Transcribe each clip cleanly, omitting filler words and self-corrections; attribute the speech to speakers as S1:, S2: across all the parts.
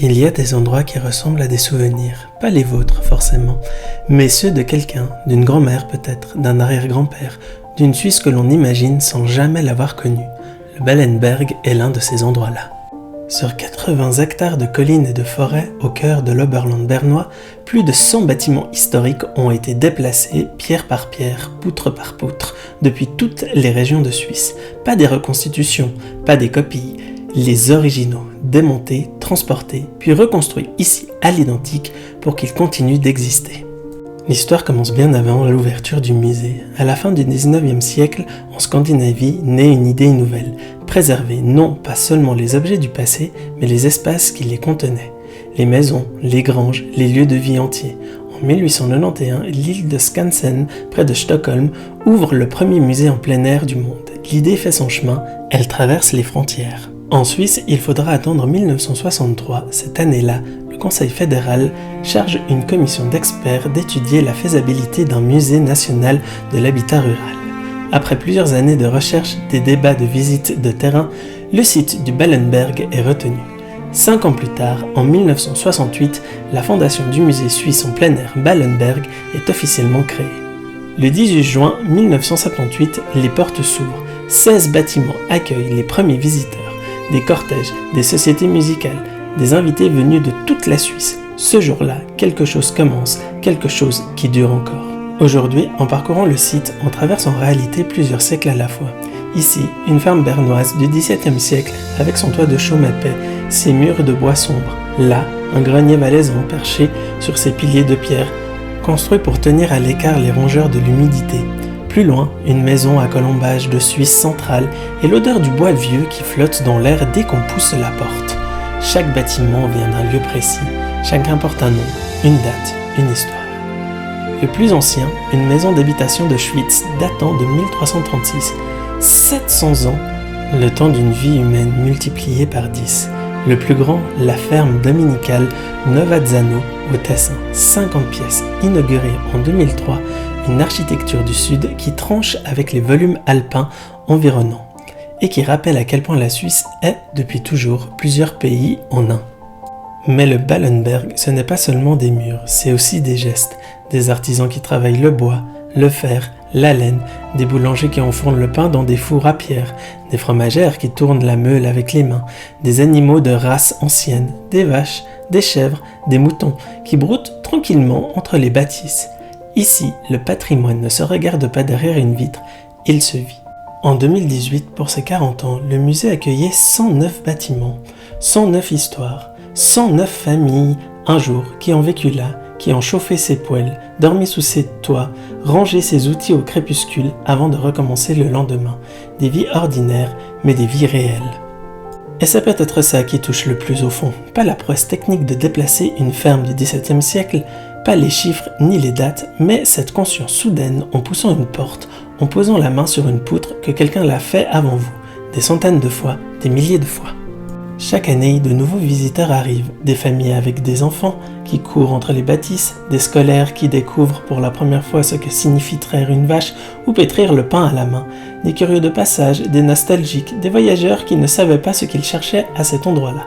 S1: Il y a des endroits qui ressemblent à des souvenirs, pas les vôtres forcément, mais ceux de quelqu'un, d'une grand-mère peut-être, d'un arrière-grand-père, d'une Suisse que l'on imagine sans jamais l'avoir connue. Le Ballenberg est l'un de ces endroits-là. Sur 80 hectares de collines et de forêts au cœur de l'Oberland bernois, plus de 100 bâtiments historiques ont été déplacés pierre par pierre, poutre par poutre, depuis toutes les régions de Suisse. Pas des reconstitutions, pas des copies, les originaux, démontés, transportés, puis reconstruits ici à l'identique pour qu'ils continuent d'exister. L'histoire commence bien avant l'ouverture du musée. À la fin du 19e siècle, en Scandinavie, naît une idée nouvelle. Préserver non pas seulement les objets du passé, mais les espaces qui les contenaient. Les maisons, les granges, les lieux de vie entiers. En 1891, l'île de Skansen, près de Stockholm, ouvre le premier musée en plein air du monde. L'idée fait son chemin, elle traverse les frontières. En Suisse, il faudra attendre 1963. Cette année-là, le Conseil fédéral charge une commission d'experts d'étudier la faisabilité d'un musée national de l'habitat rural. Après plusieurs années de recherche, des débats de visite de terrain, le site du Ballenberg est retenu. 5 ans plus tard, en 1968, la fondation du musée suisse en plein air Ballenberg est officiellement créée. Le 18 juin 1978, les portes s'ouvrent. 16 bâtiments accueillent les premiers visiteurs. Des cortèges, des sociétés musicales, des invités venus de toute la Suisse. Ce jour-là, quelque chose commence, quelque chose qui dure encore. Aujourd'hui, en parcourant le site, on traverse en réalité plusieurs siècles à la fois. Ici, une ferme bernoise du XVIIe siècle avec son toit de chaume épais, ses murs de bois sombre. Là, un grenier valaisan perché sur ses piliers de pierre, construit pour tenir à l'écart les rongeurs de l'humidité. Plus loin, une maison à colombage de Suisse centrale et l'odeur du bois vieux qui flotte dans l'air dès qu'on pousse la porte. Chaque bâtiment vient d'un lieu précis, chacun porte un nom, une date, une histoire. Le plus ancien, une maison d'habitation de Schwytz datant de 1336. 700 ans, le temps d'une vie humaine multiplié par 10. Le plus grand, la ferme dominicale Novazzano au Tessin, 50 pièces, inaugurée en 2003, une architecture du Sud qui tranche avec les volumes alpins environnants et qui rappelle à quel point la Suisse est, depuis toujours, plusieurs pays en un. Mais le Ballenberg, ce n'est pas seulement des murs, c'est aussi des gestes, des artisans qui travaillent le bois, le fer, la laine, des boulangers qui enfournent le pain dans des fours à pierre, des fromagères qui tournent la meule avec les mains, des animaux de race ancienne, des vaches, des chèvres, des moutons qui broutent tranquillement entre les bâtisses. Ici, le patrimoine ne se regarde pas derrière une vitre, il se vit. En 2018, pour ses 40 ans, le musée accueillait 109 bâtiments, 109 histoires, 109 familles, un jour, qui ont vécu là, qui ont chauffé ses poêles, dormi sous ses toits, rangé ses outils au crépuscule avant de recommencer le lendemain. Des vies ordinaires, mais des vies réelles. Et c'est peut-être ça qui touche le plus au fond, pas la prouesse technique de déplacer une ferme du XVIIe siècle, pas les chiffres ni les dates, mais cette conscience soudaine en poussant une porte, en posant la main sur une poutre que quelqu'un l'a fait avant vous, des centaines de fois, des milliers de fois. Chaque année, de nouveaux visiteurs arrivent, des familles avec des enfants qui courent entre les bâtisses, des scolaires qui découvrent pour la première fois ce que signifie traire une vache ou pétrir le pain à la main, des curieux de passage, des nostalgiques, des voyageurs qui ne savaient pas ce qu'ils cherchaient à cet endroit-là.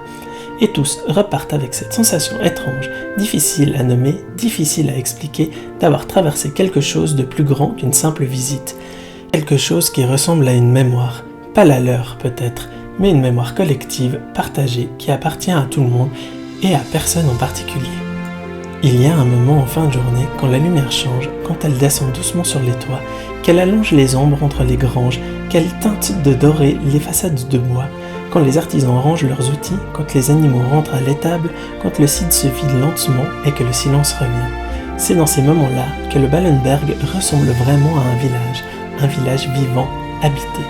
S1: Et tous repartent avec cette sensation étrange, difficile à nommer, difficile à expliquer, d'avoir traversé quelque chose de plus grand qu'une simple visite. Quelque chose qui ressemble à une mémoire, pas la leur peut-être, mais une mémoire collective, partagée, qui appartient à tout le monde et à personne en particulier. Il y a un moment en fin de journée, quand la lumière change, quand elle descend doucement sur les toits, qu'elle allonge les ombres entre les granges, qu'elle teinte de doré les façades de bois, quand les artisans rangent leurs outils, quand les animaux rentrent à l'étable, quand le site se vide lentement et que le silence revient. C'est dans ces moments-là que le Ballenberg ressemble vraiment à un village vivant, habité.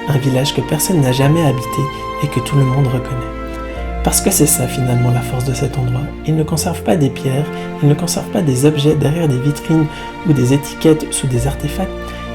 S1: Un village que personne n'a jamais habité et que tout le monde reconnaît. Parce que c'est ça finalement la force de cet endroit. Il ne conserve pas des pierres, il ne conserve pas des objets derrière des vitrines ou des étiquettes sous des artefacts,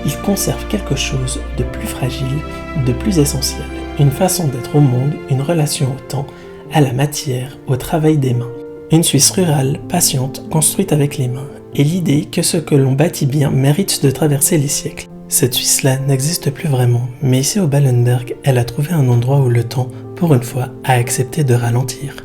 S1: il conserve quelque chose de plus fragile, de plus essentiel. Une façon d'être au monde, une relation au temps, à la matière, au travail des mains. Une Suisse rurale, patiente, construite avec les mains. Et l'idée que ce que l'on bâtit bien mérite de traverser les siècles. Cette Suisse-là n'existe plus vraiment, mais ici au Ballenberg, elle a trouvé un endroit où le temps, pour une fois, a accepté de ralentir.